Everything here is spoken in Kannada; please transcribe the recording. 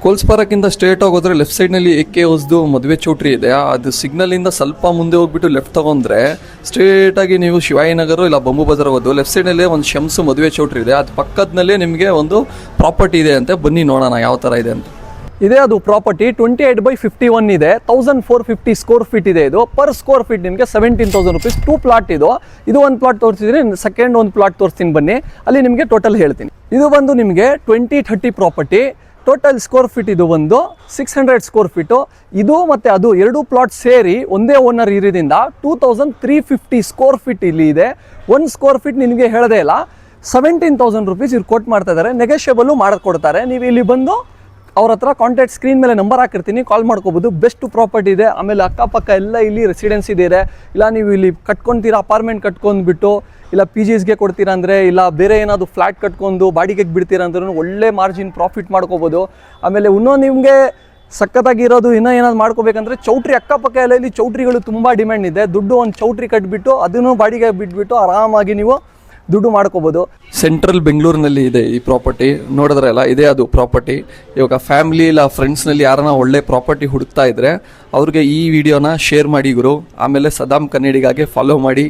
ಕೋಲ್ಸ್ಪಾರಕ್ಕಿಂತ ಸ್ಟ್ರೇಟ್ ಹೋಗೋದ್ರೆ ಲೆಫ್ಟ್ ಸೈಡ್ನಲ್ಲಿ AK ಹೊಸದು ಮದುವೆ ಚೌಟ್ರಿ ಇದೆ. ಅದು ಸಿಗ್ನಲಿಂದ ಸ್ವಲ್ಪ ಮುಂದೆ ಹೋಗ್ಬಿಟ್ಟು ಲೆಫ್ಟ್ ತಗೊಂಡ್ರೆ ಸ್ಟ್ರೇಟಾಗಿ ನೀವು ಶಿವಾಯಿ ನಗರ ಇಲ್ಲ ಬಂಬು ಬಜಾರ್ ಹೋಗೋದು. ಲೆಫ್ಟ್ ಸೈಡ್ನಲ್ಲಿ ಒಂದು ಶಮ್ಸ್ ಮದುವೆ ಚೌಟ್ರಿ ಇದೆ. ಅದು ಪಕ್ಕದಲ್ಲೇ ನಿಮಗೆ ಒಂದು ಪ್ರಾಪರ್ಟಿ ಇದೆ ಅಂತೆ. ಬನ್ನಿ ನೋಡೋಣ ಯಾವ ಥರ ಇದೆ ಅಂತ. ಇದೇ ಅದು ಪ್ರಾಪರ್ಟಿ 28/51 ಇದೆ. 1450 ಸ್ಕ್ವೇರ್ ಫೀಟ್ ಇದೆ. ಇದು ಪರ್ ಸ್ಕ್ವೇರ್ ಫೀಟ್ ನಿಮಗೆ 17,000 rupees. 2 ಪ್ಲಾಟ್ ಇದು ಒಂದು ಪ್ಲಾಟ್ ತೋರಿಸಿದ್ರೆ ಸೆಕೆಂಡ್ ಒಂದು ಪ್ಲಾಟ್ ತೋರಿಸ್ತೀನಿ ಬನ್ನಿ, ಅಲ್ಲಿ ನಿಮಗೆ ಟೋಟಲ್ ಹೇಳ್ತೀನಿ. ಇದು ಬಂದು ನಿಮಗೆ 2030 ಪ್ರಾಪರ್ಟಿ. ಟೋಟಲ್ ಸ್ಕ್ವೇರ್ ಫೀಟ್ ಇದು ಒಂದು 600 ಸ್ಕ್ವೇರ್ ಫೀಟು. ಇದು ಮತ್ತು ಅದು ಎರಡು ಪ್ಲಾಟ್ ಸೇರಿ ಒಂದೇ ಓನರ್ ಇರೋದ್ರಿಂದ 2350 ಸ್ಕ್ವೇರ್ ಫೀಟ್ ಇಲ್ಲಿ ಇದೆ. 1 ಸ್ಕ್ವೇರ್ ಫೀಟ್ ನಿಮಗೆ ಹೇಳದೇ ಇಲ್ಲ 17,000 rupees ಇವ್ರು ಕೋಟ್ ಮಾಡ್ತಾ ಇದ್ದಾರೆ. ನೆಗೋಷಿಯಬಲ್ಲು ಮಾಡಿಕೊಡ್ತಾರೆ. ನೀವು ಇಲ್ಲಿ ಬಂದು ಅವ್ರ ಹತ್ರ ಕಾಂಟ್ಯಾಕ್ಟ್ ಸ್ಕ್ರೀನ್ ಮೇಲೆ ನಂಬರ್ ಹಾಕಿರ್ತೀನಿ, ಕಾಲ್ ಮಾಡ್ಕೋಬೋದು. ಬೆಸ್ಟ್ ಪ್ರಾಪರ್ಟಿ ಇದೆ. ಆಮೇಲೆ ಅಕ್ಕಪಕ್ಕ ಎಲ್ಲ ಇಲ್ಲಿ ರೆಸಿಡೆನ್ಸ್ ಇದೆ. ಇಲ್ಲ ನೀವು ಇಲ್ಲಿ ಕಟ್ಕೊತೀರಾ, ಅಪಾರ್ಟ್ಮೆಂಟ್ ಕಟ್ಕೊಂಡ್ಬಿಟ್ಟು ಇಲ್ಲ PGಸ್ಗೆ ಕೊಡ್ತೀರಾ ಅಂದರೆ, ಇಲ್ಲ ಬೇರೆ ಏನಾದರೂ ಫ್ಲ್ಯಾಟ್ ಕಟ್ಕೊಂಡು ಬಾಡಿಗೆಗೆ ಬಿಡ್ತೀರಾ ಅಂದ್ರೂ ಒಳ್ಳೆ ಮಾರ್ಜಿನ್ ಪ್ರಾಫಿಟ್ ಮಾಡ್ಕೋಬೋದು. ಆಮೇಲೆ ಇನ್ನೂ ನಿಮಗೆ ಸಖತ್ತಾಗಿರೋದು ಇನ್ನೂ ಏನಾದ್ರು ಮಾಡ್ಕೋಬೇಕಂದ್ರೆ ಚೌಟ್ರಿ ಅಕ್ಕಪಕ್ಕ ಎಲ್ಲ ಇಲ್ಲಿ ಚೌಟ್ರಿಗಳು ತುಂಬ ಡಿಮ್ಯಾಂಡ್ ಇದೆ. ದುಡ್ಡು ಒಂದು ಚೌಟ್ರಿ ಕಟ್ಬಿಟ್ಟು ಅದನ್ನು ಬಾಡಿಗೆ ಬಿಟ್ಬಿಟ್ಟು ಆರಾಮಾಗಿ ನೀವು ದುಡ್ಡು ಮಾಡ್ಕೋಬೋದು. ಸೆಂಟ್ರಲ್ ಬೆಂಗಳೂರಿನಲ್ಲಿ ಇದೆ ಈ ಪ್ರಾಪರ್ಟಿ. ನೋಡಿದ್ರಲ್ಲ, ಇದೇ ಅದು ಪ್ರಾಪರ್ಟಿ. ಇವಾಗ ಫ್ಯಾಮಿಲಿ ಇಲ್ಲ ಫ್ರೆಂಡ್ಸ್ನಲ್ಲಿ ಯಾರನ್ನ ಒಳ್ಳೆ ಪ್ರಾಪರ್ಟಿ ಹುಡುಕ್ತಾ ಇದ್ರೆ ಅವ್ರಿಗೆ ಈ ವಿಡಿಯೋನ ಶೇರ್ ಮಾಡಿ ಗುರು. ಆಮೇಲೆ ಸದಾಮ್ ಕನ್ನಡಿಗಾಗೆ ಫಾಲೋ ಮಾಡಿ.